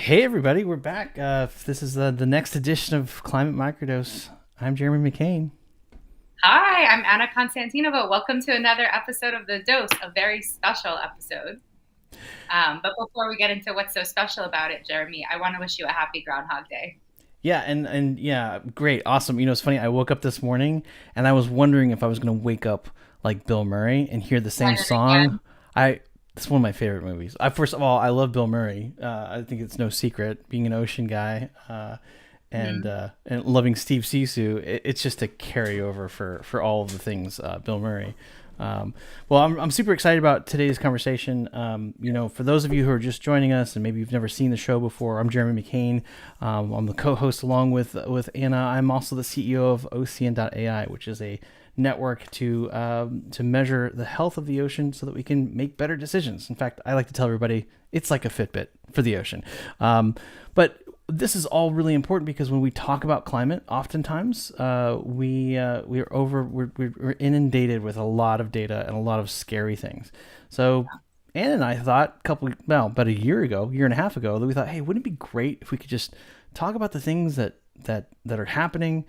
Hey everybody, we're back. This is the next edition of Climate Microdose. I'm Jeremy McCain. Hi, I'm Anna Konstantinova. Welcome to another episode of The Dose, a very special episode. But before we get into what's so special about it, Jeremy, I want to wish you a happy Groundhog Day. Yeah, and yeah, great, awesome. It's funny. I woke up this morning and I was wondering if I was going to wake up like Bill Murray and hear the Done same it again. song. I It's one of my favorite movies. First of all, I love Bill Murray. I think it's no secret being an ocean guy. Mhm. And loving Steve Sisu, it's just a carryover for all of the things Bill Murray. Well, I'm super excited about today's conversation. For those of you who are just joining us and maybe you've never seen the show before, I'm Jeremy McCain. I'm the co-host along with Anna. I'm also the CEO of OCN.ai, which is a network to measure the health of the ocean so that we can make better decisions. In fact, I like to tell everybody it's like a Fitbit for the ocean. But this is all really important because when we talk about climate, oftentimes we're inundated with a lot of data and a lot of scary things. So Ann and I thought about a year and a half ago, that we thought, hey, wouldn't it be great if we could just talk about the things that are happening,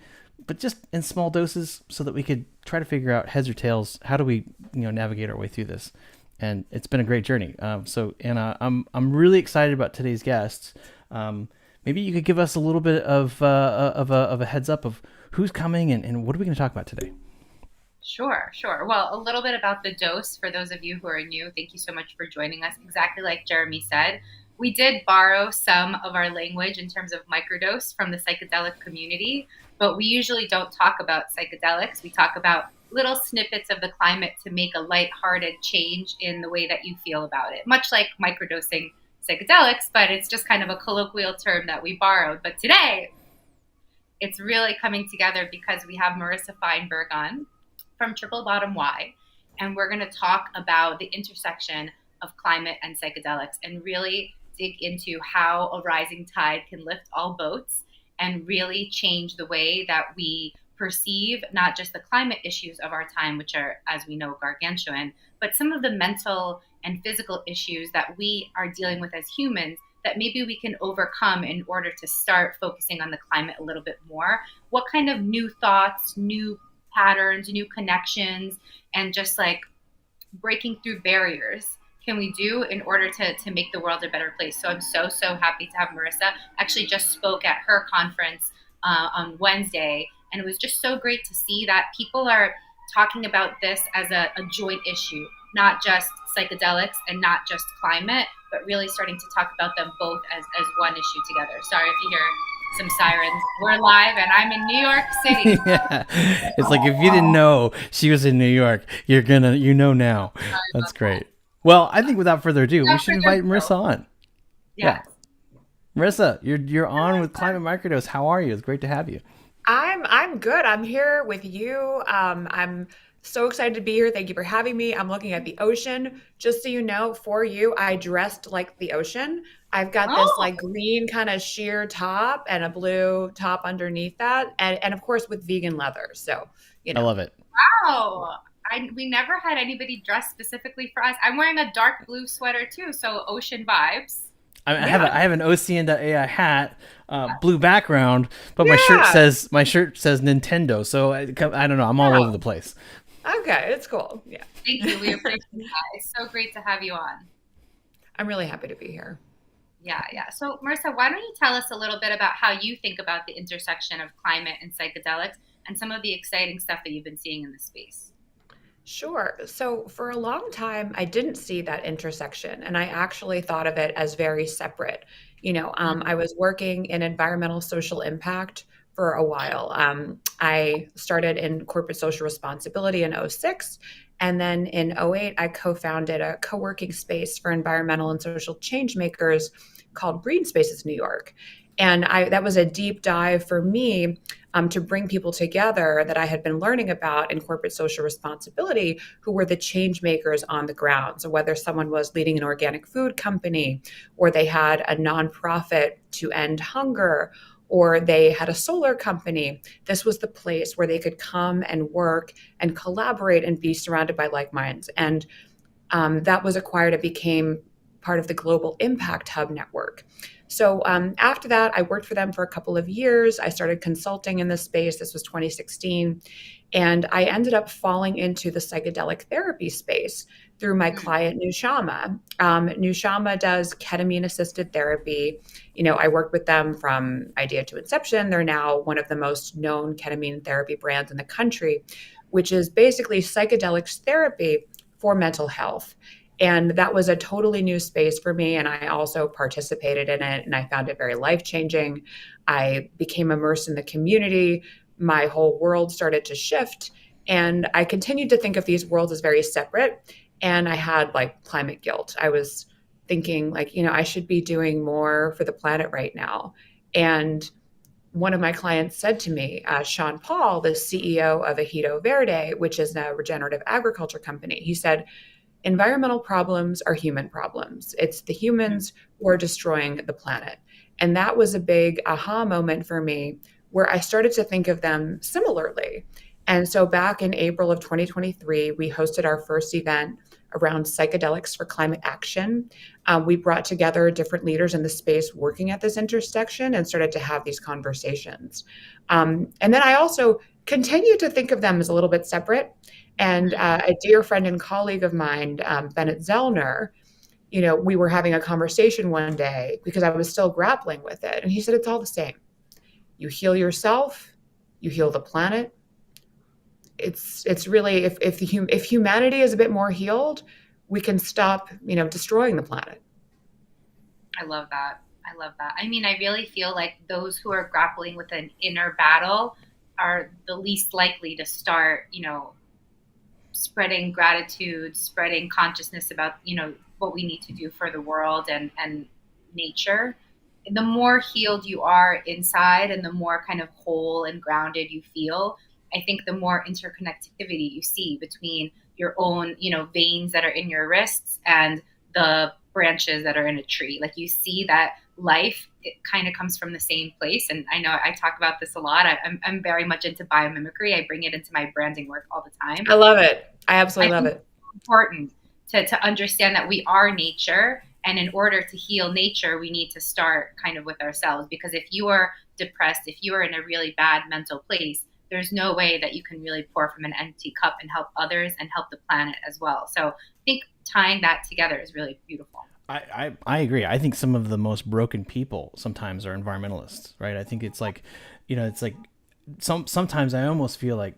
but just in small doses, so that we could try to figure out heads or tails. How do we navigate our way through this? And it's been a great journey. So Anna, I'm really excited about today's guests. Maybe you could give us a little bit of a heads up of who's coming and what are we going to talk about today? Sure, sure. Well, a little bit about the dose for those of you who are new. Thank you so much for joining us. Exactly like Jeremy said, we did borrow some of our language in terms of microdose from the psychedelic community, but we usually don't talk about psychedelics. We talk about little snippets of the climate to make a lighthearted change in the way that you feel about it, much like microdosing psychedelics, but it's just kind of a colloquial term that we borrowed. But today, it's really coming together because we have Marissa Feinburg on from Triple Bottom Y, and we're going to talk about the intersection of climate and psychedelics and really dig into how a rising tide can lift all boats and really change the way that we perceive not just the climate issues of our time, which are, as we know, gargantuan, but some of the mental and physical issues that we are dealing with as humans that maybe we can overcome in order to start focusing on the climate a little bit more. What kind of new thoughts, new patterns, new connections, and just like breaking through barriers can we do in order to make the world a better place? So I'm so happy to have Marissa. Actually, just spoke at her conference on Wednesday, and it was just so great to see that people are talking about this as a joint issue, not just psychedelics and not just climate, but really starting to talk about them both as one issue together. Sorry if you hear some sirens. We're live, and I'm in New York City. Yeah, it's like if you didn't know she was in New York, you know now. Sorry That's about that. great. Well, I think without further ado, we Without should further invite ado, Marissa on. Yeah, yes. Marissa, you're on with Climate Microdose. How are you? It's great to have you. I'm good. I'm here with you. I'm so excited to be here. Thank you for having me. I'm looking at the ocean. Just so you know, for you, I dressed like the ocean. I've got this Oh, like green kind of sheer top and a blue top underneath that, and of course with vegan leather. So, you I know. love it. wow. We never had anybody dressed specifically for us. I'm wearing a dark blue sweater too, so ocean vibes. Yeah. I have an OCN.ai hat, blue background, but Yeah. my shirt says Nintendo. So I don't know. I'm all over Oh, the place. okay. It's cool. Yeah. Thank you. We appreciate that. It's so great to have you on. I'm really happy to be here. Yeah, yeah. So, Marissa, why don't you tell us a little bit about how you think about the intersection of climate and psychedelics and some of the exciting stuff that you've been seeing in the space? Sure. So for a long time, I didn't see that intersection, and I actually thought of it as very separate. I was working in environmental social impact for a while. I started in corporate social responsibility in '06, and then in '08, I co-founded a co-working space for environmental and social change makers called Green Spaces New York. And that was a deep dive for me to bring people together that I had been learning about in corporate social responsibility, who were the change makers on the ground. So whether someone was leading an organic food company, or they had a nonprofit to end hunger, or they had a solar company, this was the place where they could come and work and collaborate and be surrounded by like minds. And that was acquired. It became part of the Global Impact Hub network. So after that, I worked for them for a couple of years. I started consulting in this space. This was 2016. And I ended up falling into the psychedelic therapy space through my client, Nushama. Nushama does ketamine assisted therapy. I worked with them from idea to inception. They're now one of the most known ketamine therapy brands in the country, which is basically psychedelics therapy for mental health. And that was a totally new space for me. And I also participated in it and I found it very life changing. I became immersed in the community. My whole world started to shift. And I continued to think of these worlds as very separate. And I had like climate guilt. I was thinking, like, I should be doing more for the planet right now. And one of my clients said to me, Sean Paul, the CEO of Ejido Verde, which is a regenerative agriculture company, he said, environmental problems are human problems. It's the humans who are destroying the planet. And that was a big aha moment for me where I started to think of them similarly. And so back in April of 2023, we hosted our first event around psychedelics for climate action. We brought together different leaders in the space working at this intersection and started to have these conversations. And then I also continued to think of them as a little bit separate. And a dear friend and colleague of mine, Bennett Zellner, we were having a conversation one day because I was still grappling with it. And he said, it's all the same. You heal yourself, you heal the planet. It's really, if humanity is a bit more healed, we can stop, destroying the planet. I love that. I love that. I mean, I really feel like those who are grappling with an inner battle are the least likely to start, spreading gratitude, spreading consciousness about, what we need to do for the world and nature. The more healed you are inside and the more kind of whole and grounded you feel, I think the more interconnectivity you see between your own, veins that are in your wrists and the branches that are in a tree. Like you see that life, it kind of comes from the same place. And I know I talk about this a lot. I'm very much into biomimicry. I bring it into my branding work all the time. I love it. I absolutely love it. It's important to understand that we are nature. And in order to heal nature, we need to start kind of with ourselves. Because if you are depressed, if you are in a really bad mental place, there's no way that you can really pour from an empty cup and help others and help the planet as well. So I think tying that together is really beautiful. I agree. I think some of the most broken people sometimes are environmentalists, right? I think it's like, it's like sometimes I almost feel like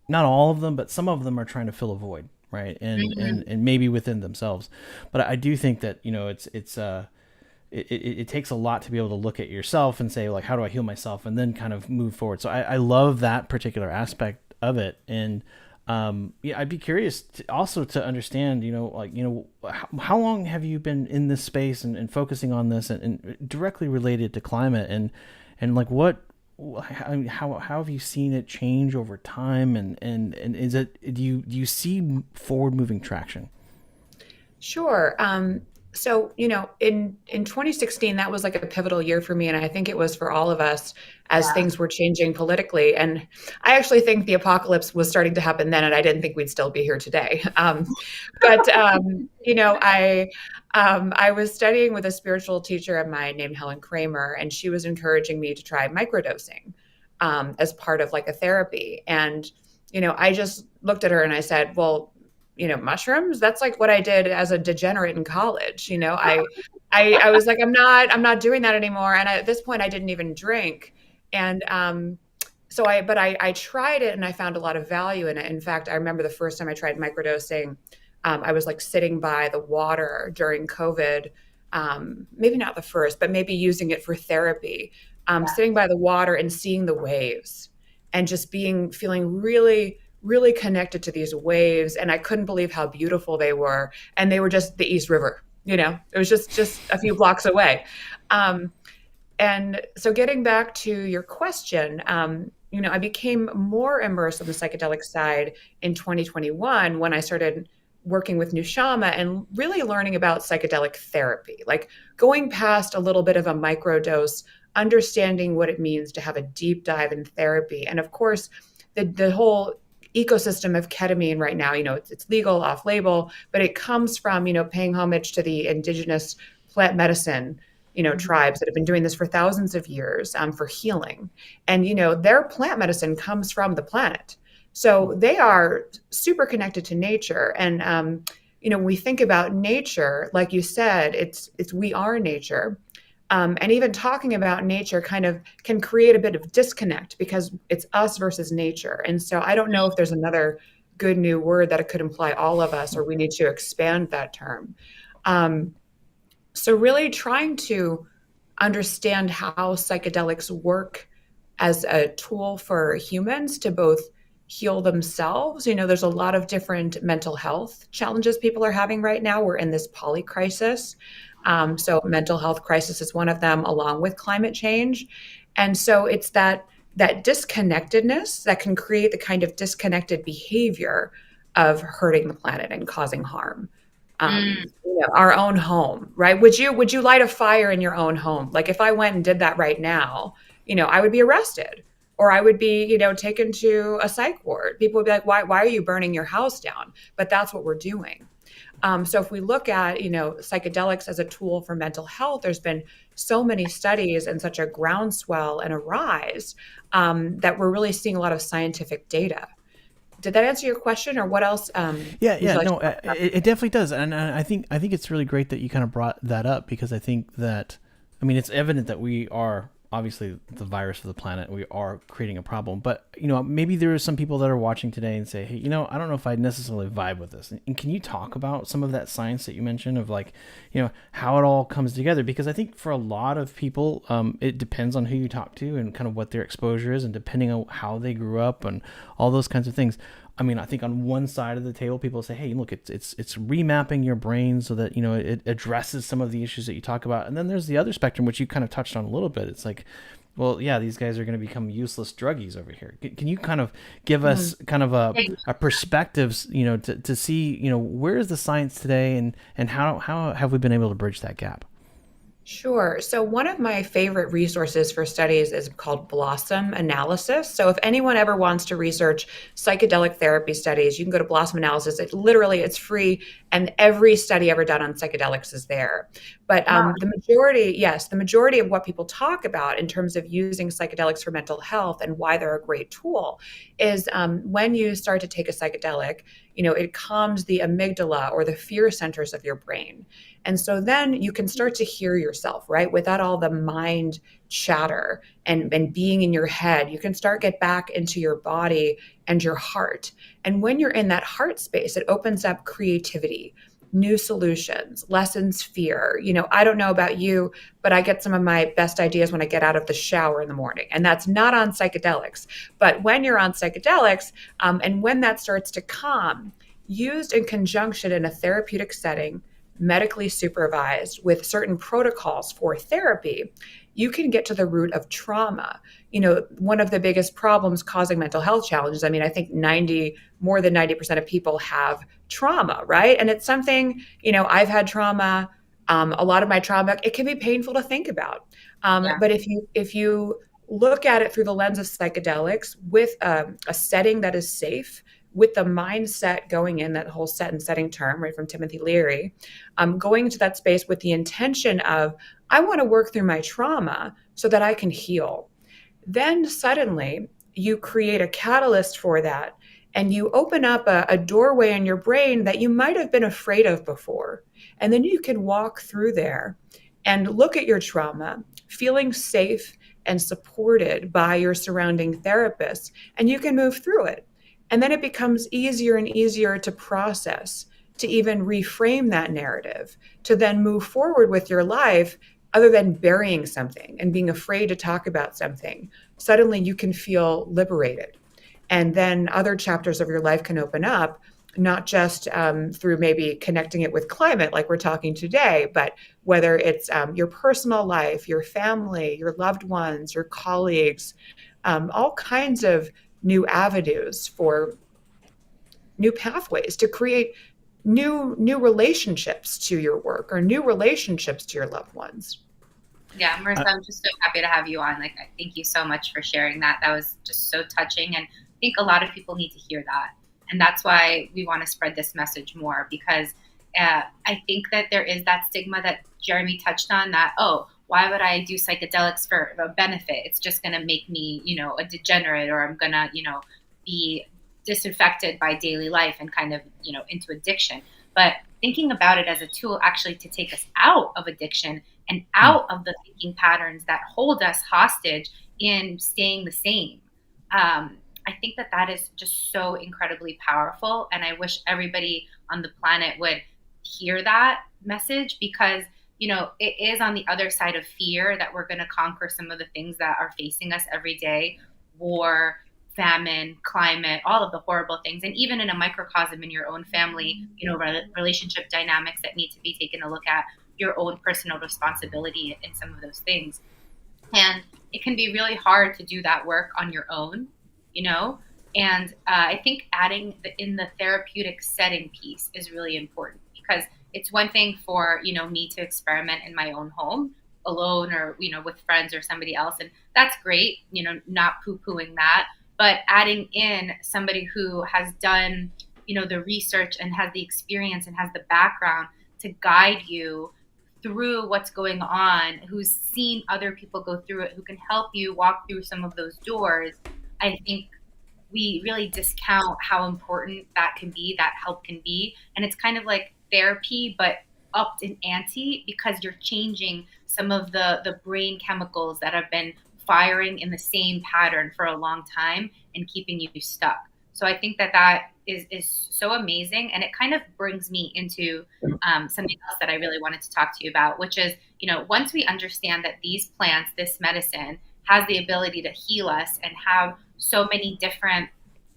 not all of them, but some of them are trying to fill a void, right? And maybe within themselves. But I do think that, it takes a lot to be able to look at yourself and say, like, how do I heal myself? And then kind of move forward. So I love that particular aspect of it. And I'd be curious also to understand, how long have you been in this space and focusing on this and directly related to climate and like how have you seen it change over time? And is it, do you see forward moving traction? Sure. So, in 2016, that was like a pivotal year for me. And I think it was for all of us as things were changing politically. And I actually think the apocalypse was starting to happen then, and I didn't think we'd still be here today. I was studying with a spiritual teacher of mine named Helen Kramer, and she was encouraging me to try microdosing as part of like a therapy. And, I just looked at her and I said, well, mushrooms, that's like what I did as a degenerate in college. I was like, I'm not doing that anymore. And at this point I didn't even drink. And, I tried it and I found a lot of value in it. In fact, I remember the first time I tried microdosing, I was like sitting by the water during COVID. Maybe not the first, but maybe using it for therapy, sitting by the water and seeing the waves and just feeling really, really connected to these waves. And I couldn't believe how beautiful they were. And they were just the East River, it was just a few blocks away. And so getting back to your question, I became more immersed on the psychedelic side in 2021 when I started working with Nushama and really learning about psychedelic therapy, like going past a little bit of a microdose, understanding what it means to have a deep dive in therapy. And of course, the whole ecosystem of ketamine right now, it's legal, off label, but it comes from, paying homage to the indigenous plant medicine tribes that have been doing this for thousands of years for healing. And, their plant medicine comes from the planet. So they are super connected to nature. And, when we think about nature, like you said, it's we are nature. And even talking about nature kind of can create a bit of disconnect because it's us versus nature. And so I don't know if there's another good new word that it could imply all of us, or we need to expand that term. So really trying to understand how psychedelics work as a tool for humans to both heal themselves. There's a lot of different mental health challenges people are having right now. We're in this polycrisis. So mental health crisis is one of them, along with climate change. And so it's that disconnectedness that can create the kind of disconnected behavior of hurting the planet and causing harm. Our own home, right? Would you light a fire in your own home? Like if I went and did that right now, I would be arrested, or I would be, taken to a psych ward. People would be like, why are you burning your house down? But that's what we're doing. So if we look at, psychedelics as a tool for mental health, there's been so many studies and such a groundswell and a rise that we're really seeing a lot of scientific data. Did that answer your question, or what else? It definitely does, and I think it's really great that you kind of brought that up, because I think that, it's evident that we are obviously the virus of the planet. We are creating a problem, but maybe there are some people that are watching today and say, hey, I don't know if I necessarily vibe with this. And can you talk about some of that science that you mentioned of how it all comes together? Because I think for a lot of people, it depends on who you talk to and kind of what their exposure is, and depending on how they grew up and all those kinds of things. I think on one side of the table, people say, hey, look, it's remapping your brain so that, it addresses some of the issues that you talk about. And then there's the other spectrum, which you kind of touched on a little bit. It's like, well, yeah, these guys are going to become useless druggies over here. Can you kind of give us kind of a perspectives, to see, where is the science today, and how have we been able to bridge that gap? Sure. So one of my favorite resources for studies is called Blossom Analysis. So if anyone ever wants to research psychedelic therapy studies, you can go to Blossom Analysis. It's free, and every study ever done on psychedelics is there. But the majority of what people talk about in terms of using psychedelics for mental health and why they're a great tool is when you start to take a psychedelic, it calms the amygdala, or the fear centers of your brain. And so then you can start to hear yourself, right? Without all the mind chatter and being in your head, you can get back into your body and your heart. And when you're in that heart space, it opens up creativity, new solutions, lessens fear. I don't know about you, but I get some of my best ideas when I get out of the shower in the morning. And that's not on psychedelics. But when you're on psychedelics, and when that starts to calm, used in conjunction in a therapeutic setting, medically supervised with certain protocols for therapy, you can get to the root of trauma. One of the biggest problems causing mental health challenges, I think more than 90% of people have trauma, right? And it's something, I've had trauma. A lot of my trauma, it can be painful to think about. But if you look at it through the lens of psychedelics with a setting that is safe, with the mindset going in, that whole set and setting term, right, from Timothy Leary, going to that space with the intention of, I want to work through my trauma so that I can heal. Then suddenly you create a catalyst for that, and you open up a doorway in your brain that you might have been afraid of before. And then you can walk through there and look at your trauma, feeling safe and supported by your surrounding therapists, and you can move through it. And then it becomes easier and easier to process, to even reframe that narrative, to then move forward with your life, other than burying something and being afraid to talk about something. Suddenly you can feel liberated. And then other chapters of your life can open up, not just through maybe connecting it with climate like we're talking today, but whether it's your personal life, your family, your loved ones, your colleagues, all kinds of new avenues for new pathways to create new relationships to your work, or new relationships to your loved ones. Yeah, Marissa, I'm just so happy to have you on. Thank you so much for sharing that. That was just so touching. And I think a lot of people need to hear that. And that's why we want to spread this message more, because I think that there is that stigma that Jeremy touched on, that, oh, why would I do psychedelics for a benefit? It's just going to make me, a degenerate, or I'm going to, be disaffected by daily life and kind of, into addiction. But thinking about it as a tool actually to take us out of addiction and out of the thinking patterns that hold us hostage in staying the same. I think that that is just so incredibly powerful. And I wish everybody on the planet would hear that message, because, it is on the other side of fear that we're going to conquer some of the things that are facing us every day: war, famine, climate, all of the horrible things. And even in a microcosm in your own family, relationship dynamics that need to be taken a look at, your own personal responsibility in some of those things. And it can be really hard to do that work on your own, and I think adding in the therapeutic setting piece is really important, because it's one thing for, me to experiment in my own home alone, or, with friends or somebody else. And that's great, not poo-pooing that. But adding in somebody who has done, the research and has the experience and has the background to guide you through what's going on, who's seen other people go through it, who can help you walk through some of those doors, I think we really discount how important that can be, that help can be. And it's kind of like therapy, but upped in ante, because you're changing some of the brain chemicals that have been firing in the same pattern for a long time and keeping you stuck. So I think that that is so amazing. And it kind of brings me into something else that I really wanted to talk to you about, which is, once we understand that these plants, this medicine, has the ability to heal us and have so many different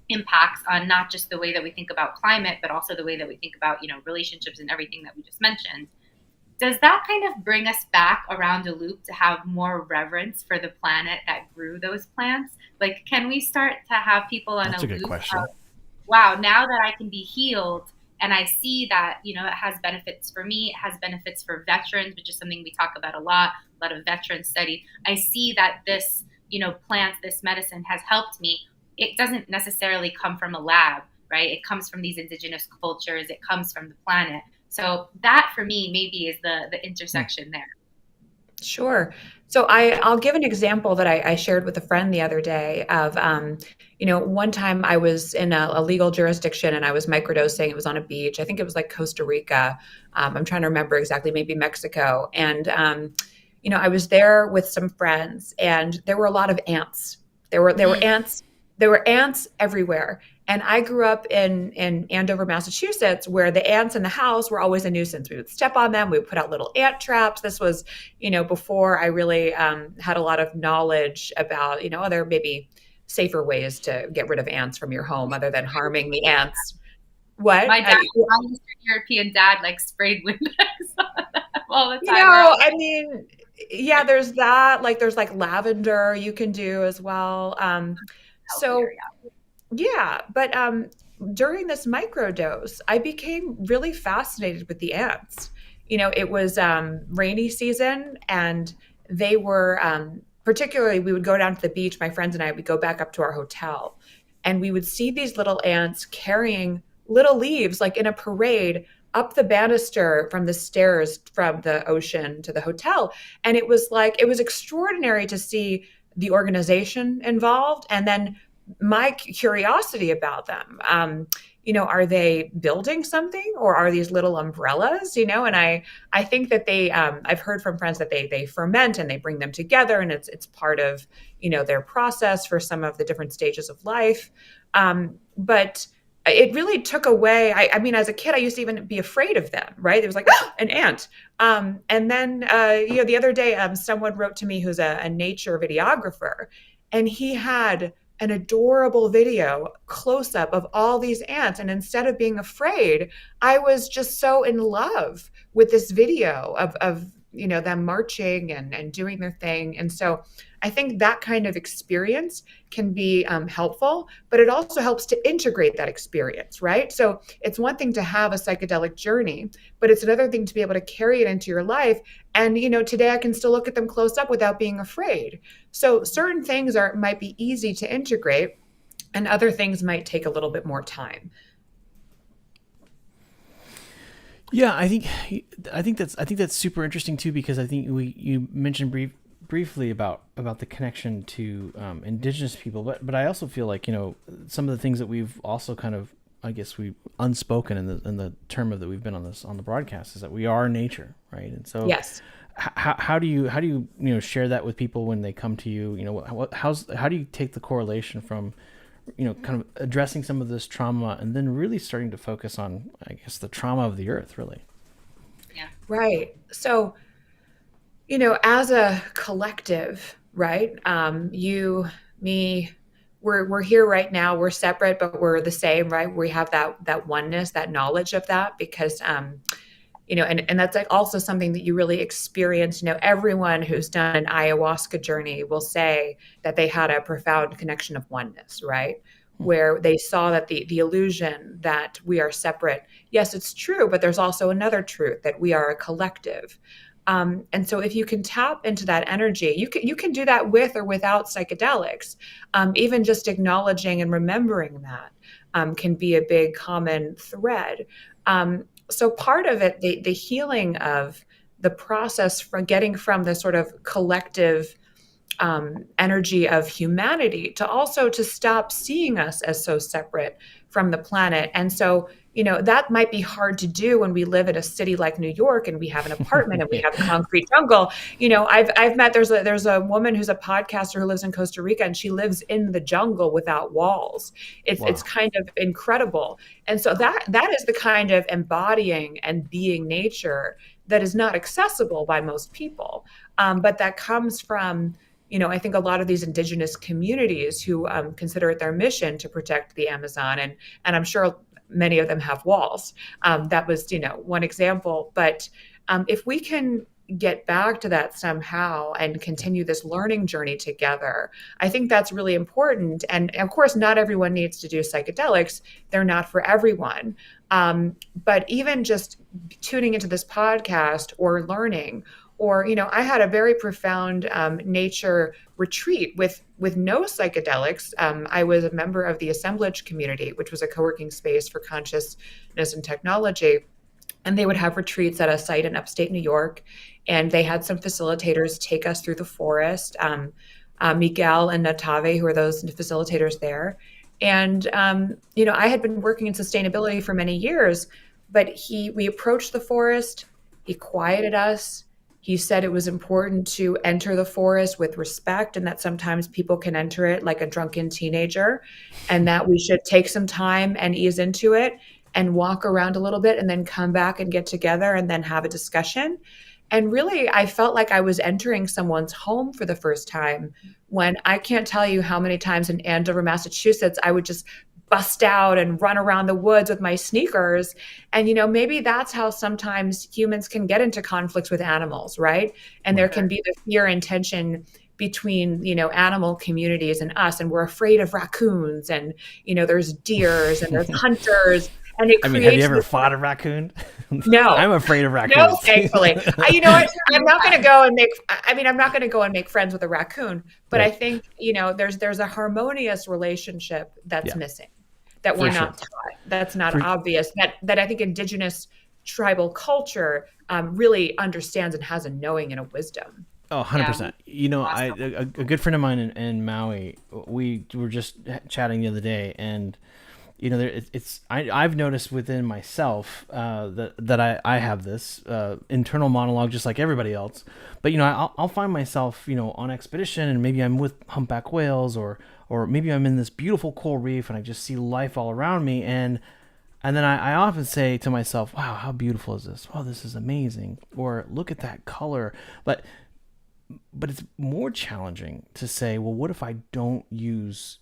impacts on not just the way that we think about climate, but also the way that we think about, relationships and everything that we just mentioned, does that kind of bring us back around a loop to have more reverence for the planet that grew those plants? Like, can we start to have people on That's a good loop question. of, wow, now that I can be healed and I see that, it has benefits for me, it has benefits for veterans, which is something we talk about a lot of veterans study. I see that this, plant, this medicine has helped me. It doesn't necessarily come from a lab, right? It comes from these indigenous cultures. It comes from the planet. So that for me maybe is the intersection there. Sure. So I'll give an example that I shared with a friend the other day of, one time I was in a legal jurisdiction and I was microdosing. It was on a beach. I think it was like Costa Rica. I'm trying to remember exactly, maybe Mexico. And, I was there with some friends, and there were a lot of ants. There were ants. There were ants everywhere. And I grew up in Andover, Massachusetts, where the ants in the house were always a nuisance. We would step on them. We would put out little ant traps. This was, before I really had a lot of knowledge about, other maybe safer ways to get rid of ants from your home other than harming the ants. What? My Eastern European dad sprayed Windex all the time. I mean, yeah, there's that. Like, there's lavender you can do as well. So. Yeah, but during this microdose, I became really fascinated with the ants. It was rainy season, and they were particularly, we would go down to the beach, my friends and I would go back up to our hotel, and we would see these little ants carrying little leaves, like in a parade, up the banister from the stairs from the ocean to the hotel. And it was extraordinary to see the organization involved, and then my curiosity about them. Are they building something, or are these little umbrellas? And I think that they, I've heard from friends that they ferment and they bring them together, and it's part of, their process for some of the different stages of life. But it really took away. I mean, as a kid, I used to even be afraid of them. Right? It was like, oh, an ant. And then, the other day, someone wrote to me who's a nature videographer, and he had an adorable video close up of all these ants. And instead of being afraid, I was just so in love with this video of them marching and doing their thing. And so I think that kind of experience can be helpful, but it also helps to integrate that experience, right? So it's one thing to have a psychedelic journey, but it's another thing to be able to carry it into your life. And, today I can still look at them close up without being afraid. So certain things might be easy to integrate, and other things might take a little bit more time. Yeah, I think that's super interesting too, because I think you mentioned briefly about the connection to indigenous people, but I also feel like, some of the things that we've also kind of, I guess, we unspoken in the term of that we've been on the broadcast, is that we are nature, right? And so Yes. how do you share that with people when they come to you? How do you take the correlation from kind of addressing some of this trauma, and then really starting to focus on, I guess, the trauma of the earth, really? Yeah. Right. So, as a collective, right? Me, we're here right now. We're separate, but we're the same, right? We have that oneness, that knowledge of that, because and that's like also something that you really experience. Everyone who's done an ayahuasca journey will say that they had a profound connection of oneness, right? Where they saw that the illusion that we are separate, yes, it's true, but there's also another truth, that we are a collective. And so if you can tap into that energy, you can do that with or without psychedelics. Even just acknowledging and remembering that can be a big common thread. So part of it, the healing of the process from getting from the sort of collective energy of humanity to also to stop seeing us as so separate from the planet. And so, that might be hard to do when we live in a city like New York and we have an apartment and we Yeah. have a concrete jungle. I've met, there's a woman who's a podcaster who lives in Costa Rica, and she lives in the jungle without walls. It's Wow. kind of incredible. And so that is the kind of embodying and being nature that is not accessible by most people. But that comes from, I think a lot of these indigenous communities who consider it their mission to protect the Amazon, and I'm sure many of them have walls. That was, one example. But if we can get back to that somehow and continue this learning journey together, I think that's really important. And of course, not everyone needs to do psychedelics; they're not for everyone. But even just tuning into this podcast or learning, or I had a very profound nature retreat with no psychedelics. I was a member of the assemblage community, which was a co-working space for consciousness and technology, and they would have retreats at a site in upstate New York, and they had some facilitators take us through the forest. Miguel and Natave, who are those facilitators there. And I had been working in sustainability for many years, but we approached the forest. He quieted us. He said it was important to enter the forest with respect, and that sometimes people can enter it like a drunken teenager, and that we should take some time and ease into it and walk around a little bit and then come back and get together and then have a discussion. And really, I felt like I was entering someone's home for the first time, when I can't tell you how many times in Andover, Massachusetts, I would just bust out and run around the woods with my sneakers. And, maybe that's how sometimes humans can get into conflicts with animals, right? And there Right. can be the fear and tension between, animal communities and us. And we're afraid of raccoons, and, there's deers and there's hunters. And it I mean, have you creates ever this. fought a raccoon? No, I'm afraid of no, raccoons. thankfully. You know what? I'm not going to go and make. I mean, I'm not going to go and make friends with a raccoon. But I Right. think there's a harmonious relationship that's Yeah, missing, that we're for sure. not taught. That's not For obvious. That I think indigenous tribal culture really understands and has a knowing and a wisdom. Oh, Yeah. 100%. Awesome. A good friend of mine in Maui, we were just chatting the other day, and I've noticed within myself that I have this internal monologue, just like everybody else. But I'll find myself on expedition, and maybe I'm with humpback whales, or maybe I'm in this beautiful coral reef, and I just see life all around me, and then I often say to myself, wow, how beautiful is this? Wow, this is amazing. Or look at that color. But it's more challenging to say, well, what if I don't use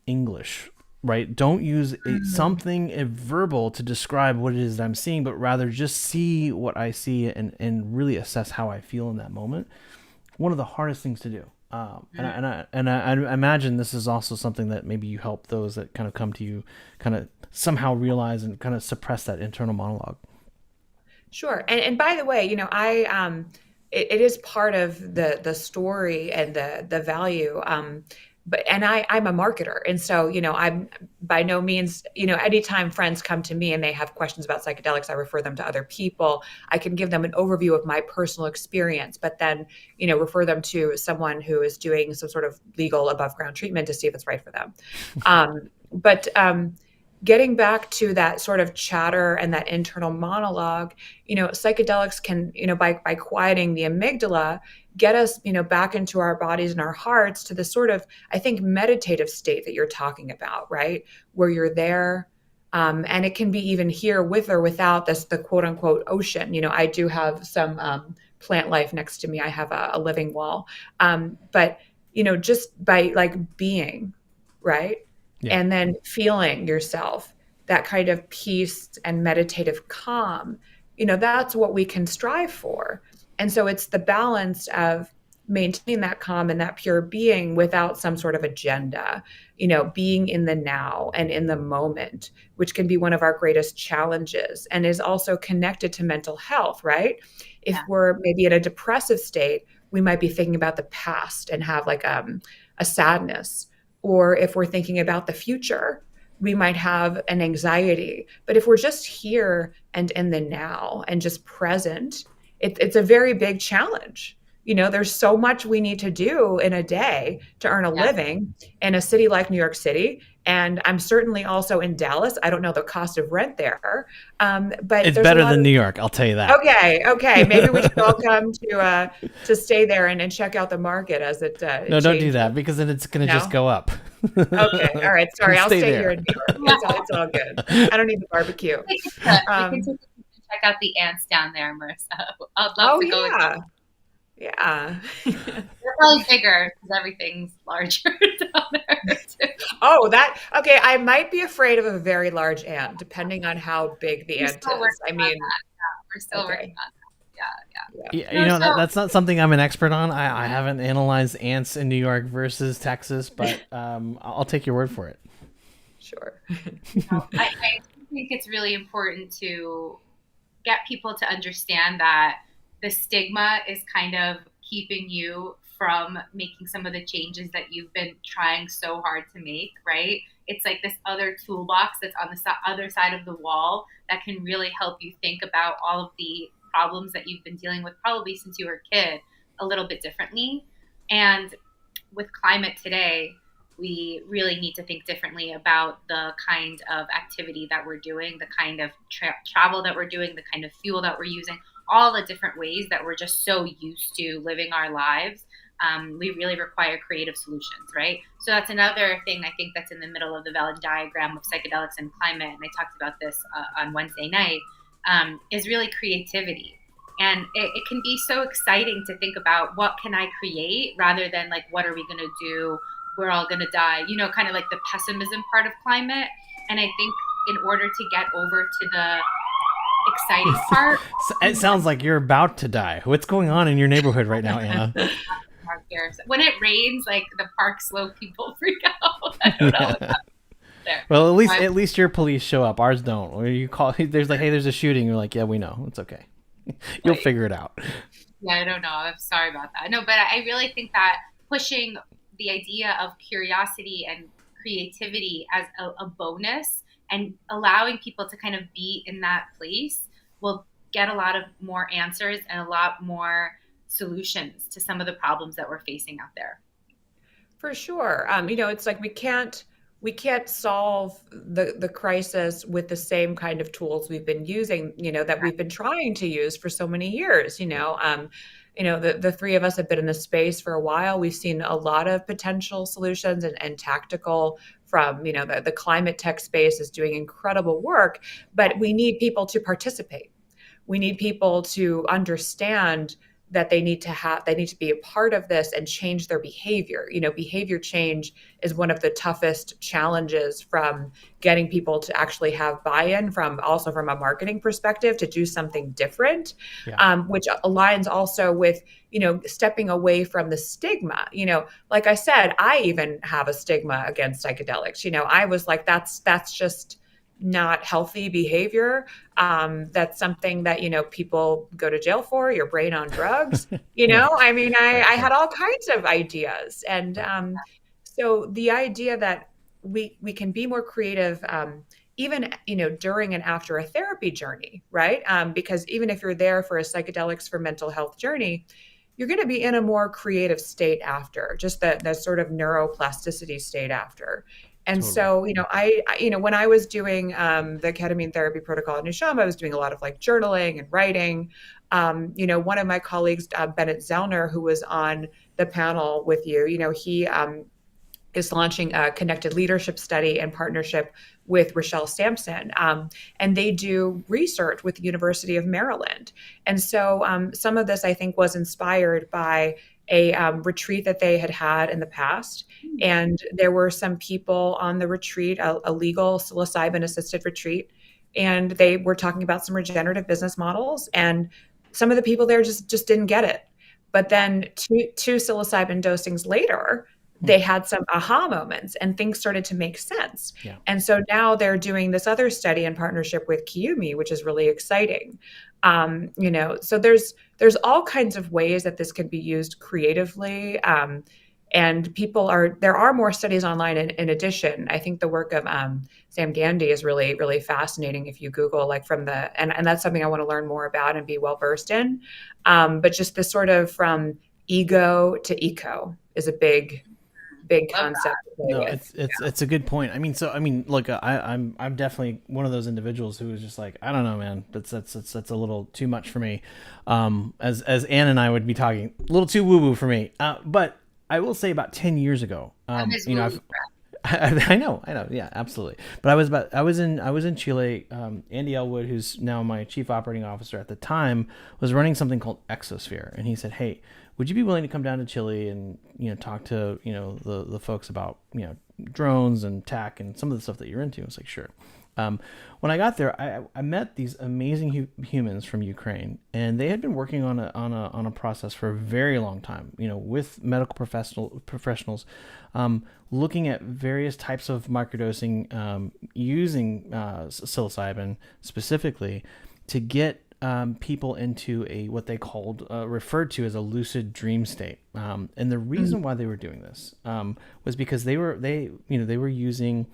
English, right? Don't use something verbal to describe what it is that I'm seeing, but rather just see what I see, and really assess how I feel in that moment. One of the hardest things to do. I imagine this is also something that maybe you help those that kind of come to you kind of somehow realize and kind of suppress that internal monologue. Sure. And by the way, it is part of the story and the value. and I'm a marketer. And so, I'm by no means, anytime friends come to me and they have questions about psychedelics, I refer them to other people. I can give them an overview of my personal experience, but then, refer them to someone who is doing some sort of legal above ground treatment to see if it's right for them. But getting back to that sort of chatter and that internal monologue, psychedelics can, by quieting the amygdala, get us, back into our bodies and our hearts to the sort of, I think, meditative state that you're talking about, right? Where you're there. And it can be even here with or without the quote unquote ocean. I do have some plant life next to me. I have a living wall. But, just by like being, right? Yeah. And then feeling yourself, that kind of peace and meditative calm, that's what we can strive for. And so it's the balance of maintaining that calm and that pure being without some sort of agenda, being in the now and in the moment, which can be one of our greatest challenges and is also connected to mental health, right? If we're maybe in a depressive state, we might be thinking about the past and have like a sadness. Or if we're thinking about the future, we might have an anxiety. But if we're just here and in the now and just present, it's a very big challenge. There's so much we need to do in a day to earn a living in a city like New York City. And I'm certainly also in Dallas. I don't know the cost of rent there, but it's better than New York. I'll tell you that. Okay. Maybe we should all come to stay there and check out the market as it. No, changes. Don't do that because then it's going to just go up. Okay, all right. Sorry, I'll stay there. here in New York. It's all good. I don't need the barbecue. We can check out the ants down there, Marissa. I'd love to go with you. Yeah. They're probably bigger because everything's larger down there too. Okay. I might be afraid of a very large ant, depending on how big the ant is. I mean, we're still working on that. Yeah. That's not something I'm an expert on. I haven't analyzed ants in New York versus Texas, but I'll take your word for it. Sure. I think it's really important to get people to understand that the stigma is kind of keeping you from making some of the changes that you've been trying so hard to make, right? It's like this other toolbox that's on the other side of the wall that can really help you think about all of the problems that you've been dealing with probably since you were a kid a little bit differently. And with climate today, we really need to think differently about the kind of activity that we're doing, the kind of travel that we're doing, the kind of fuel that we're using, all the different ways that we're just so used to living our lives. We really require creative solutions, right? So that's another thing I think that's in the middle of the Venn diagram of psychedelics and climate, and I talked about this on Wednesday night, is really creativity. And it can be so exciting to think about what can I create rather than like, what are we going to do? We're all going to die, kind of like the pessimism part of climate. And I think in order to get over to the exciting part. It sounds like you're about to die. What's going on in your neighborhood right now, Anna? When it rains, like the park slow people freak out. I don't know. There. Well, at least your police show up. Ours don't. Or you call, there's like, hey, there's a shooting. You're like, yeah, we know. It's okay. You'll figure it out. Yeah, I don't know. I'm sorry about that. No, but I really think that pushing the idea of curiosity and creativity as a bonus and allowing people to kind of be in that place will get a lot of more answers and a lot more solutions to some of the problems that we're facing out there. For sure. It's like we can't solve the crisis with the same kind of tools we've been using, that we've been trying to use for so many years. The three of us have been in this space for a while. We've seen a lot of potential solutions and tactical from, the climate tech space is doing incredible work, but we need people to participate. We need people to understand that they need to be a part of this and change their behavior. Behavior change is one of the toughest challenges from getting people to actually have buy-in from a marketing perspective to do something different, which aligns also with, stepping away from the stigma. Like I said, I even have a stigma against psychedelics. I was like, that's just not healthy behavior. That's something that, people go to jail for, your brain on drugs, I had all kinds of ideas. And So the idea that we can be more creative, even during and after a therapy journey, right? Because even if you're there for a psychedelics for mental health journey, you're going to be in a more creative state after, just the sort of neuroplasticity state after. And Totally. so, when I was doing the ketamine therapy protocol in Nisham, I was doing a lot of like journaling and writing. One of my colleagues, Bennett Zellner, who was on the panel with you, he is launching a connected leadership study in partnership with Rochelle Sampson. And they do research with the University of Maryland. And so some of this, I think, was inspired by a retreat that they had in the past. And there were some people on the retreat, a legal psilocybin assisted retreat, and they were talking about some regenerative business models. And some of the people there just didn't get it. But then two psilocybin dosings later, they had some aha moments and things started to make sense. Yeah. And so now they're doing this other study in partnership with Kiyomi, which is really exciting. So there's all kinds of ways that this can be used creatively. And there are more studies online. In addition, I think the work of Sam Gandy is really, really fascinating. If you Google and that's something I want to learn more about and be well versed in. But just this sort of from ego to eco is a big concept. No, it's a good point. I mean, look, I'm definitely one of those individuals who is just like, I don't know, man, that's a little too much for me. As Ann and I would be talking, a little too woo woo for me. But I will say about 10 years ago, I know, yeah, absolutely. But I was in Chile. Andy Elwood, who's now my chief operating officer at the time, was running something called Exosphere, and he said, "Hey, would you be willing to come down to Chile and talk to the folks about drones and tech and some of the stuff that you're into?" I was like, "Sure." When I got there, I met these amazing humans from Ukraine, and they had been working on a process for a very long time, with medical professionals, looking at various types of microdosing, using psilocybin specifically to get people into what they called referred to as a lucid dream state. And the reason why they were doing this was because they were using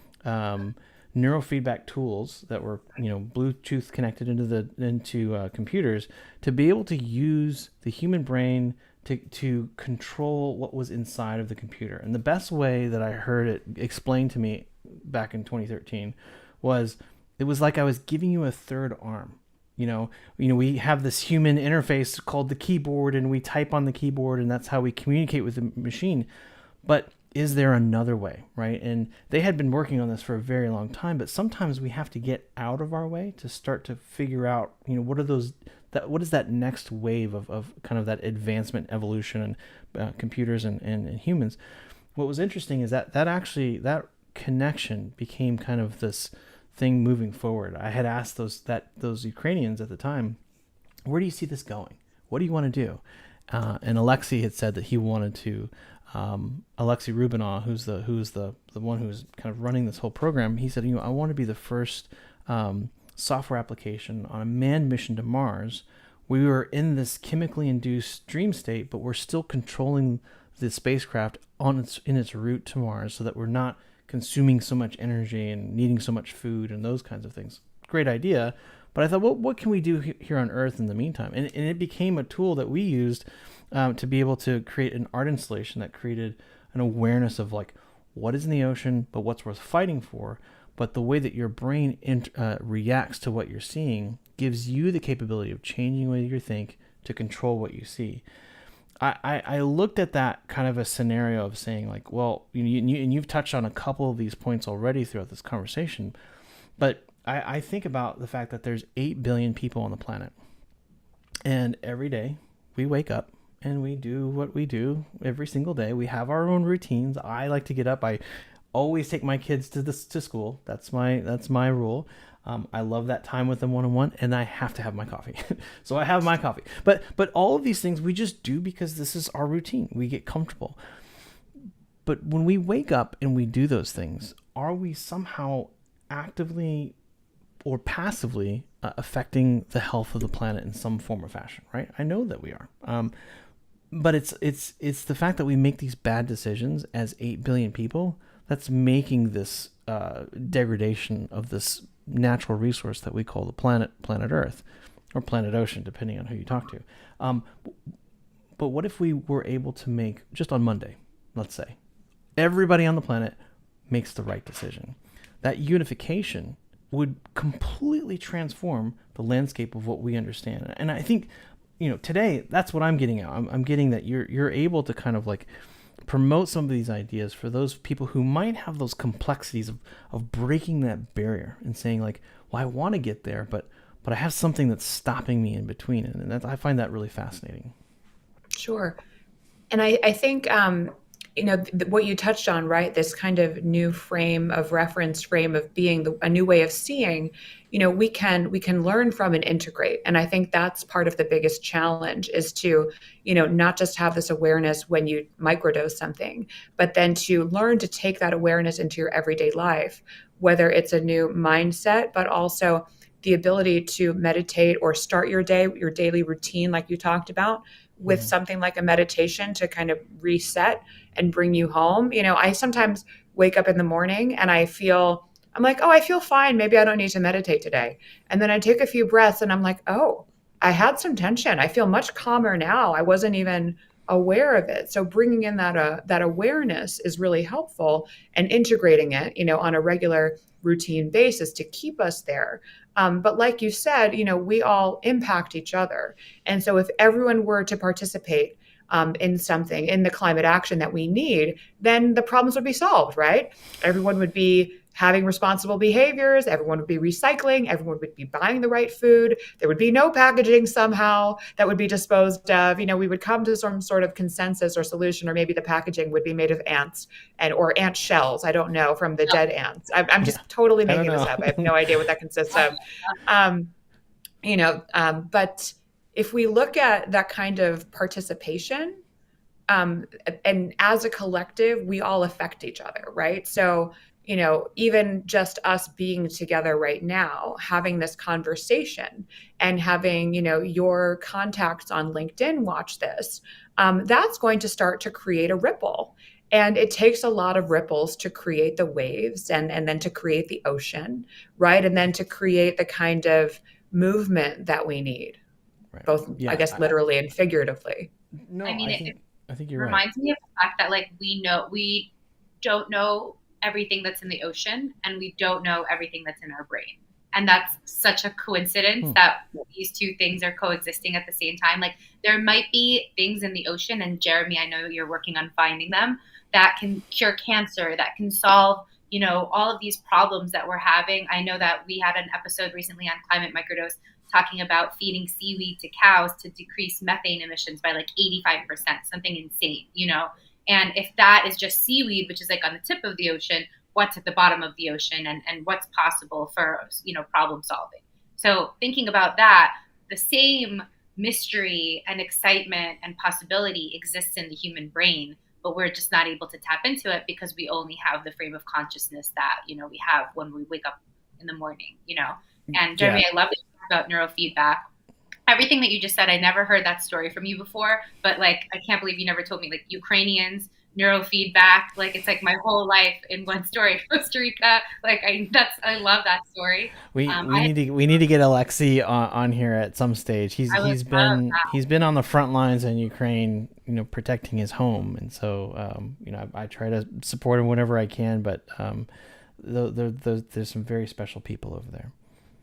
neurofeedback tools that were Bluetooth connected into computers to be able to use the human brain to control what was inside of the computer. And the best way that I heard it explained to me back in 2013 was it was like I was giving you a third arm. We have this human interface called the keyboard, and we type on the keyboard, and that's how we communicate with the machine. But is there another way, right? And they had been working on this for a very long time, but sometimes we have to get out of our way to start to figure out, what is that next wave of kind of that advancement, evolution, and computers and humans. What was interesting is that that connection became kind of this thing moving forward. I had asked those Ukrainians at the time, where do you see this going? What do you want to do? And Alexei had said that he wanted to. Alexei Rubinov, who's the one who's kind of running this whole program, he said, I want to be the first software application on a manned mission to Mars. We were in this chemically induced dream state, but we're still controlling the spacecraft in its route to Mars, so that we're not consuming so much energy and needing so much food and those kinds of things. Great idea. But I thought, well, what can we do here on Earth in the meantime? And it became a tool that we used to be able to create an art installation that created an awareness of like what is in the ocean, but what's worth fighting for. But the way that your brain reacts to what you're seeing gives you the capability of changing the way you think to control what you see. I looked at that kind of a scenario of saying like, well, and you've touched on a couple of these points already throughout this conversation, but I think about the fact that there's 8 billion people on the planet, and every day we wake up and we do what we do every single day. We have our own routines. I like to get up. I always take my kids to school. That's my rule. I love that time with them one-on-one, and I have to have my coffee. So I have my coffee. But all of these things we just do because this is our routine. We get comfortable. But when we wake up and we do those things, are we somehow actively or passively affecting the health of the planet in some form or fashion, right? I know that we are. but it's the fact that we make these bad decisions as 8 billion people that's making this degradation of this natural resource that we call the planet Earth, or planet Ocean, depending on who you talk to. Um, but what if we were able to make, just on Monday, let's say, everybody on the planet makes the right decision? That unification would completely transform the landscape of what we understand. And I think, today that's what I'm getting at. I'm getting that you're able to kind of like promote some of these ideas for those people who might have those complexities of breaking that barrier and saying like, well, I want to get there, but I have something that's stopping me in between. And I find that really fascinating. Sure. And I think, what you touched on, right? This kind of new frame of reference, frame of being, a new way of seeing, we can learn from and integrate. And I think that's part of the biggest challenge is to, not just have this awareness when you microdose something, but then to learn to take that awareness into your everyday life, whether it's a new mindset, but also the ability to meditate or start your day, your daily routine, like you talked about, with something like a meditation to kind of reset and bring you home. I sometimes wake up in the morning and I'm like, oh, I feel fine. Maybe I don't need to meditate today. And then I take a few breaths and I'm like, oh, I had some tension. I feel much calmer now. I wasn't even aware of it. So bringing in that awareness is really helpful, and integrating it, on a regular routine basis to keep us there. But like you said, we all impact each other. And so if everyone were to participate in something, in the climate action that we need, then the problems would be solved, right? Everyone would be having responsible behaviors. Everyone would be recycling. Everyone would be buying the right food. There would be no packaging somehow that would be disposed of. We would come to some sort of consensus or solution, or maybe the packaging would be made of ants or ant shells. I don't know, from the dead ants. I'm just totally making this up. I have no idea what that consists of. But if we look at that kind of participation, and as a collective, we all affect each other, right? So, even just us being together right now, having this conversation and having, your contacts on LinkedIn watch this, that's going to start to create a ripple. And it takes a lot of ripples to create the waves and then to create the ocean, right? And then to create the kind of movement that we need, Right. both, Yeah, I guess, literally and figuratively. no, I mean, I think you're right. reminds me of the fact that like we don't know everything that's in the ocean, and we don't know everything that's in our brain. And that's such a coincidence that these two things are coexisting at the same time. Like there might be things in the ocean, and Jeremy, I know you're working on finding them, that can cure cancer, that can solve, all of these problems that we're having. I know that we had an episode recently on Climate Microdose talking about feeding seaweed to cows to decrease methane emissions by like 85%, something insane. And if that is just seaweed, which is like on the tip of the ocean, what's at the bottom of the ocean, and what's possible for, problem solving. So thinking about that, the same mystery and excitement and possibility exists in the human brain, but we're just not able to tap into it because we only have the frame of consciousness that, we have when we wake up in the morning. And Jeremy, I love that you talk about neurofeedback. Everything that you just said, I never heard that story from you before, but like, I can't believe you never told me, like Ukrainians, neurofeedback, like it's like my whole life in one story. Costa Rica, like I love that story. We need to get Alexei on here at some stage. He's been on the front lines in Ukraine, protecting his home, and so I try to support him whenever I can. But there's some very special people over there.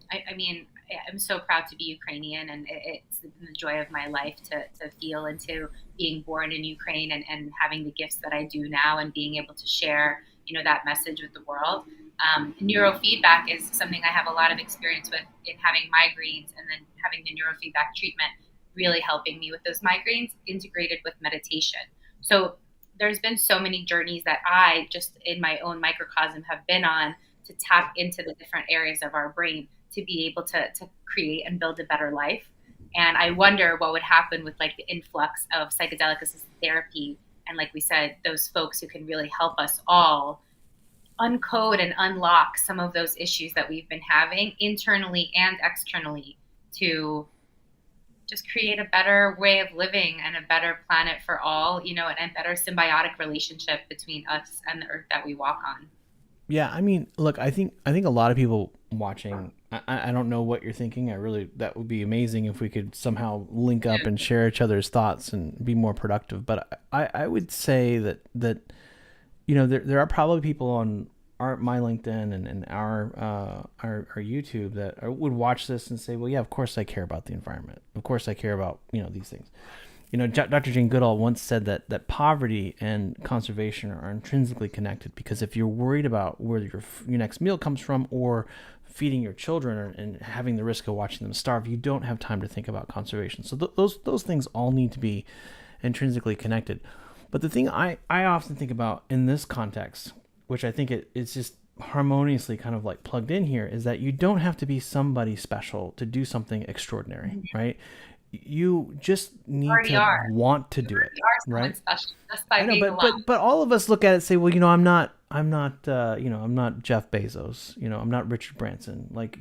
I mean, I'm so proud to be Ukrainian, and it's the joy of my life to feel into being born in Ukraine and having the gifts that I do now, and being able to share, that message with the world. Neurofeedback is something I have a lot of experience with in having migraines, and then having the neurofeedback treatment really helping me with those migraines, integrated with meditation. So there's been so many journeys that I just in my own microcosm have been on to tap into the different areas of our brain to be able to create and build a better life. And I wonder what would happen with like the influx of psychedelic assisted therapy. And like we said, those folks who can really help us all uncode and unlock some of those issues that we've been having internally and externally to just create a better way of living and a better planet for all, and a better symbiotic relationship between us and the earth that we walk on. Yeah, I mean, look, I think a lot of people watching. I don't know what you're thinking. That would be amazing if we could somehow link up and share each other's thoughts and be more productive. But I would say that there are probably people on my LinkedIn and our YouTube that would watch this and say, well, yeah, of course I care about the environment. Of course I care about these things. Dr. Jane Goodall once said that poverty and conservation are intrinsically connected, because if you're worried about where your next meal comes from, or feeding your children, and having the risk of watching them starve, you don't have time to think about conservation. So those things all need to be intrinsically connected. But the thing I often think about in this context, which I think it's just harmoniously kind of like plugged in here, is that you don't have to be somebody special to do something extraordinary, right? You just need to want to do it, right? Special just by I know, being alone. but all of us look at it and say, well, I'm not I'm not Jeff Bezos, I'm not Richard Branson. Like,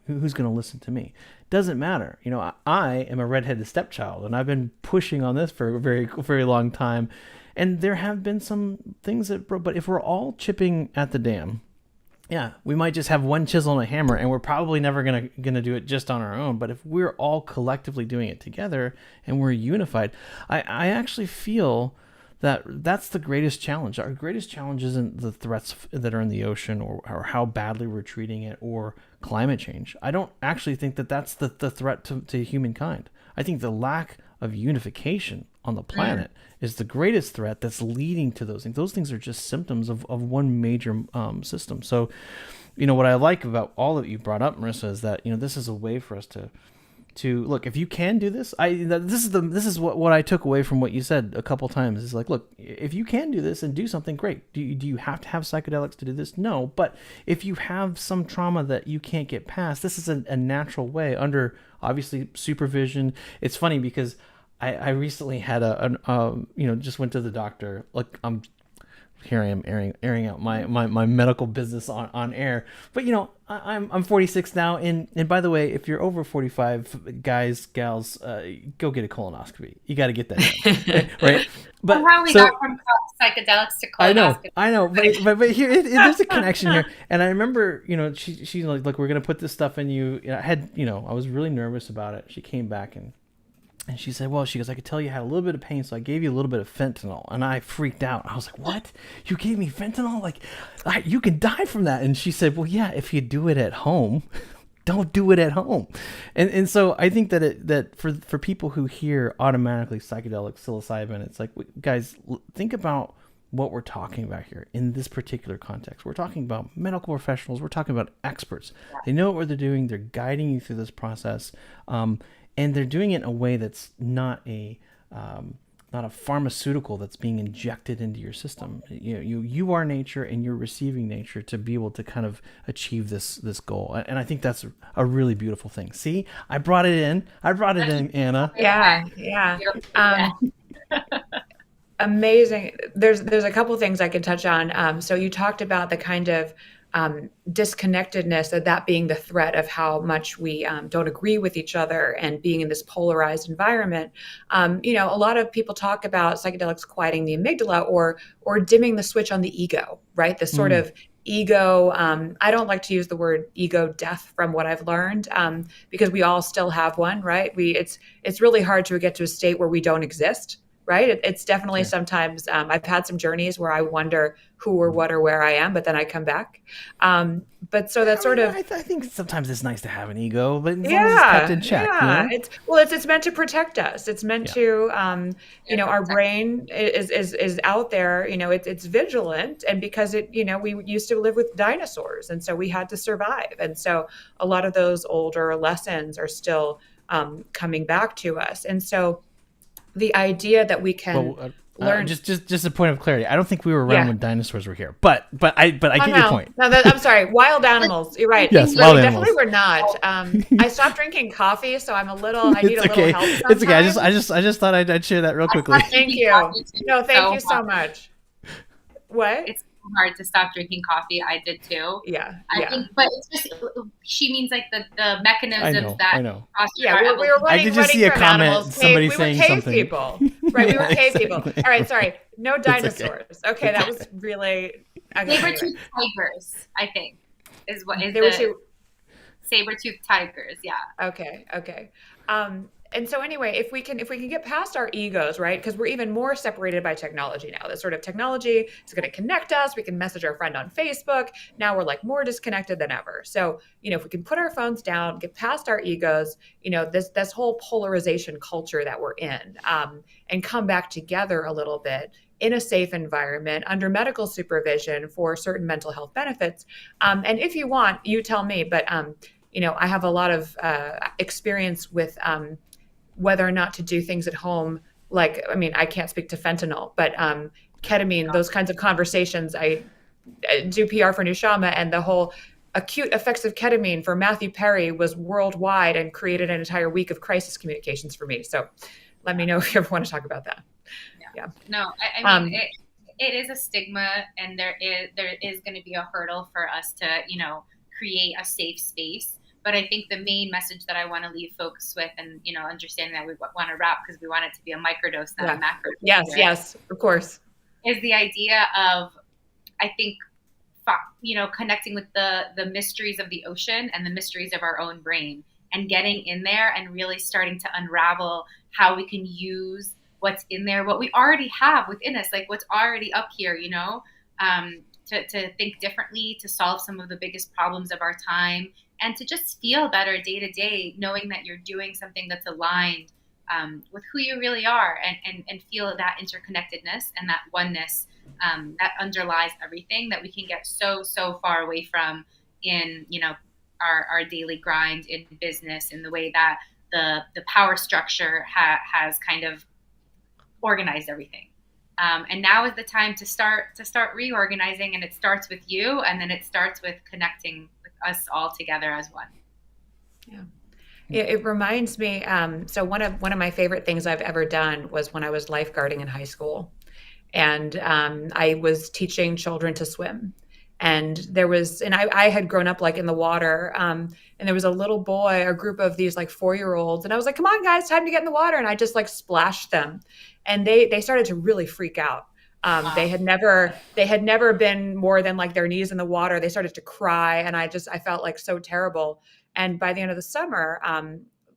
who's going to listen to me? Doesn't matter. I am a redheaded stepchild, and I've been pushing on this for a very, very long time. And there have been some things but if we're all chipping at the dam, yeah, we might just have one chisel and a hammer, and we're probably never gonna do it just on our own. But if we're all collectively doing it together and we're unified, I actually feel that's the greatest challenge. Our greatest challenge isn't the threats that are in the ocean, or how badly we're treating it, or climate change. I don't actually think that that's the threat to humankind. I think the lack of unification on the planet is the greatest threat that's leading to those things. Those things are just symptoms of one major system. So, what I like about all that you brought up, Marissa, is that, this is a way for us to look, if you can do this, this is what I took away from what you said a couple times, is like, look, if you can do this and do something, great. Do you have to have psychedelics to do this? No. But if you have some trauma that you can't get past, this is a natural way, under obviously supervision. It's funny because I recently had just went to the doctor. Like, here I am airing out my medical business on air. But I'm 46 now, and by the way, if you're over 45, guys, gals, go get a colonoscopy. You got to get that done, right? But how we got from psychedelics to colonoscopy. I know, but here there's a connection here. And I remember, she's like, look, we're gonna put this stuff in you. I was really nervous about it. She came back and she said, well, she goes, I could tell you had a little bit of pain, so I gave you a little bit of fentanyl. And I freaked out. I was like, what? You gave me fentanyl? Like, you can die from that. And she said, well, yeah, if you do it at home, don't do it at home. And so I think that for people who hear automatically psychedelic psilocybin, it's like, guys, think about what we're talking about here in this particular context. We're talking about medical professionals. We're talking about experts. They know what they're doing. They're guiding you through this process. And they're doing it in a way that's not a pharmaceutical that's being injected into your system. You are nature, and you're receiving nature to be able to kind of achieve this goal. And I think that's a really beautiful thing. See, I brought it in, Anna. Yeah. Amazing. There's a couple things I could touch on. So you talked about the kind of disconnectedness, that being the threat of how much we don't agree with each other, and being in this polarized environment. A lot of people talk about psychedelics quieting the amygdala, or dimming the switch on the ego, right? The sort of ego. I don't like to use the word ego death, from what I've learned, because we all still have one, right? It's really hard to get to a state where we don't exist. Right. It's definitely sometimes I've had some journeys where I wonder who or what or where I am, but then I come back. But so that's sort of. I think sometimes it's nice to have an ego, but as long as it's kept in check. Yeah. It's meant to protect us. It's meant to, our brain is out there. It's vigilant, and because we used to live with dinosaurs, and so we had to survive, and so a lot of those older lessons are still coming back to us, and so. The idea that we can learn. Just a point of clarity. I don't think we were around when dinosaurs were here, but I get your point. No, I'm sorry. Wild animals. You're right. Yes, wild animals. Definitely were not. I stopped drinking coffee, so I need a little help. Sometimes. It's okay. I just thought I'd share that real quickly. Thank you. No, thank you so much. What? It's hard to stop drinking coffee. I did too. Yeah, I yeah. think, but it's just she means like the I mechanisms know, that I know. foster Yeah, our we were evolution. I did just running see a from animals. comment, somebody We were saying cave something. people, right? We were Yeah, cave people. exactly. All right, sorry, no It's okay. dinosaurs. Okay, It's that okay. was really okay. Anyway, Saber-toothed tigers, I think, is what is they were the too. saber-toothed tigers. Yeah. Okay, okay. And so anyway, if we can get past our egos, right? Because we're even more separated by technology now. This sort of technology is going to connect us. We can message our friend on Facebook. Now we're like more disconnected than ever. So, if we can put our phones down, get past our egos, this whole polarization culture that we're in, and come back together a little bit in a safe environment under medical supervision for certain mental health benefits. And if you want, you tell me, but I have a lot of experience with whether or not to do things at home. Like, I mean, I can't speak to fentanyl, but ketamine, those kinds of conversations. I do PR for Nushama, and the whole acute effects of ketamine for Matthew Perry was worldwide and created an entire week of crisis communications for me. So let me know if you ever want to talk about that. Yeah. No, I mean it is a stigma, and there is going to be a hurdle for us to create a safe space. But I think the main message that I want to leave folks with, and understanding that we want to wrap because we want it to be a microdose, not Yeah. a macro. Yes, of course. Is the idea of, I think, connecting with the mysteries of the ocean and the mysteries of our own brain, and getting in there and really starting to unravel how we can use what's in there, what we already have within us, like what's already up here, to think differently, to solve some of the biggest problems of our time, and to just feel better day to day, knowing that you're doing something that's aligned with who you really are, and feel that interconnectedness and that oneness that underlies everything that we can get so far away from in our daily grind in business, in the way that the power structure has kind of organized everything. And now is the time to start reorganizing, and it starts with you, and then it starts with connecting with us all together as one. Yeah. It reminds me. So one of my favorite things I've ever done was when I was lifeguarding in high school, and I was teaching children to swim. And I had grown up like in the water, and there was a little boy, a group of these like 4-year-olds, and I was like, "Come on, guys, time to get in the water!" And I just like splashed them, and they started to really freak out. Wow. They had never been more than like their knees in the water. They started to cry, and I felt like so terrible. And by the end of the summer,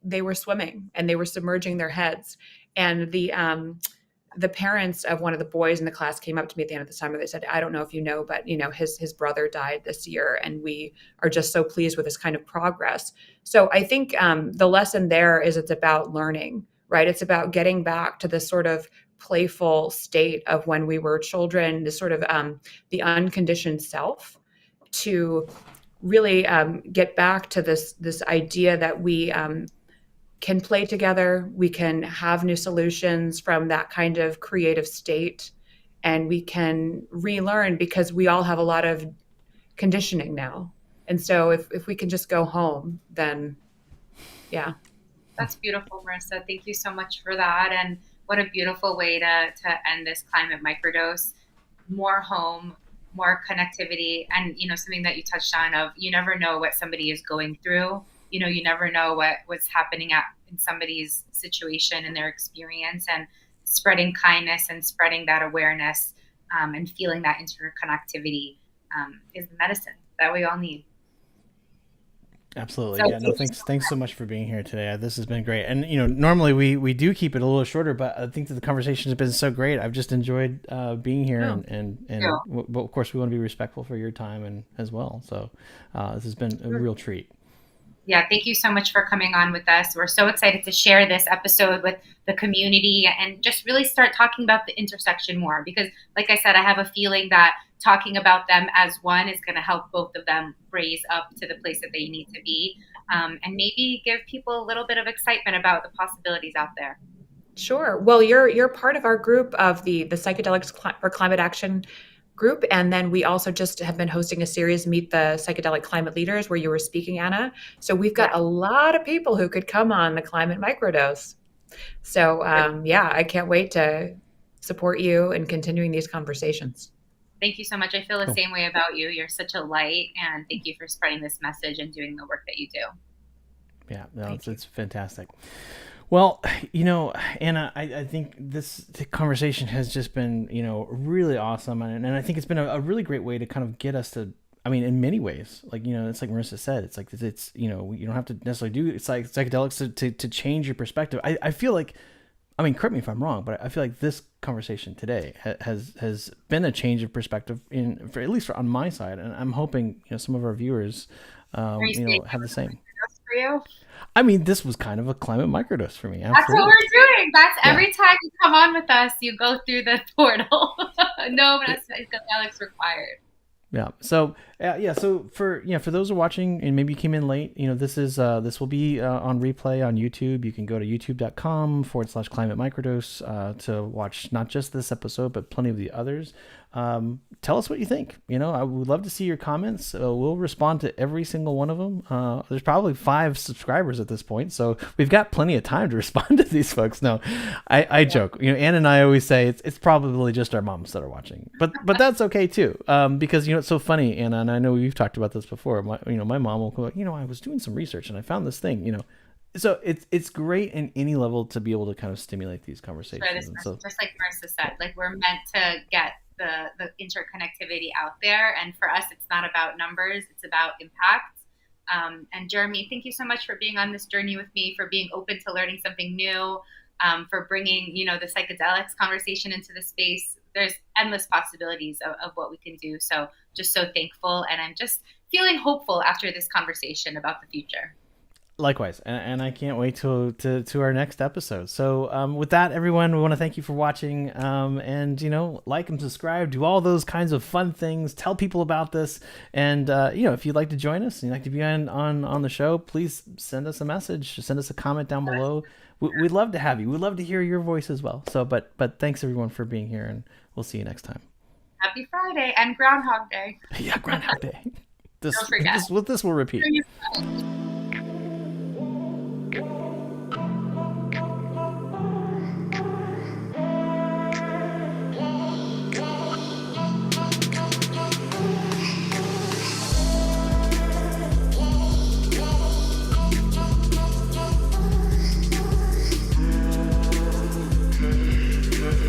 they were swimming and they were submerging their heads. And the parents of one of the boys in the class came up to me at the end of the summer. They said, "I don't know if you know, but his brother died this year, and we are just so pleased with this kind of progress." So I think the lesson there is it's about learning, right? It's about getting back to this sort of playful state of when we were children, this sort of the unconditioned self, to really get back to this idea that we can play together, we can have new solutions from that kind of creative state, and we can relearn because we all have a lot of conditioning now. And so if we can just go home, then yeah. That's beautiful, Marissa. Thank you so much for that. And what a beautiful way to end this climate microdose. More home, more connectivity, and something that you touched on, of you never know what somebody is going through. You never know what's happening in somebody's situation and their experience, and spreading kindness and spreading that awareness, and feeling that interconnectivity is the medicine that we all need. Absolutely. So Yeah. No, thanks so much for being here today. This has been great. And normally we do keep it a little shorter, but I think that the conversation has been so great. I've just enjoyed being here, and Yeah. but of course we want to be respectful for your time and as well. So this has been a real treat. Yeah, thank you so much for coming on with us. We're so excited to share this episode with the community and just really start talking about the intersection more, because like I said, I have a feeling that talking about them as one is going to help both of them raise up to the place that they need to be, and maybe give people a little bit of excitement about the possibilities out there. Sure. Well, you're part of our group of the Psychedelics for Climate Action group, and then we also just have been hosting a series, Meet the Psychedelic Climate Leaders, where you were speaking, Anna. So we've got a lot of people who could come on the Climate Microdose. So I can't wait to support you in continuing these conversations. Thank you so much. I feel the Cool. same way about you. You're such a light, and thank you for spreading this message and doing the work that you do. Yeah, no, Thank you. it's fantastic. Well, Anna, I think this conversation has just been, really awesome. And I think it's been a really great way to kind of get us to, I mean, in many ways, like, it's like Marissa said, it's like, you don't have to necessarily do it's like psychedelics to change your perspective. I feel like, I mean, correct me if I'm wrong, but I feel like this conversation today has been a change of perspective for at least on my side. And I'm hoping, some of our viewers, Are you saying have the same. for you? I mean, this was kind of a climate microdose for me. That's what Absolutely. we're doing. That's Yeah. every time you come on with us, you go through the portal. No psychedelics required. Yeah. So yeah. So for those who are watching and maybe you came in late, this will be on replay on YouTube. You can go to youtube.com/climate microdose to watch not just this episode but plenty of the others. Tell us what you think. I would love to see your comments. We'll respond to every single one of them. There's probably 5 subscribers at this point, so we've got plenty of time to respond to these folks. No, I joke. Ann and I always say it's probably just our moms that are watching, but that's okay too. Because it's so funny, Anna, and I know we've talked about this before. My mom will go, like, I was doing some research and I found this thing. So it's great in any level to be able to kind of stimulate these conversations. And so, just like Marissa said, like we're meant to get the interconnectivity out there, and for us, it's not about numbers; it's about impact. And Jeremy, thank you so much for being on this journey with me, for being open to learning something new, for bringing the psychedelics conversation into the space. There's endless possibilities of what we can do. So just so thankful, and I'm just feeling hopeful after this conversation about the future. likewise, and I can't wait to our next episode. So with that, everyone, we want to thank you for watching, and like and subscribe, do all those kinds of fun things, tell people about this, and if you'd like to join us and you'd like to be on the show, please send us a message, send us a comment down below. We'd love to have you. We'd love to hear your voice as well. So but thanks everyone for being here, and we'll see you next time. Happy Friday and Groundhog Day. Yeah, Groundhog Day. Don't forget. This will repeat.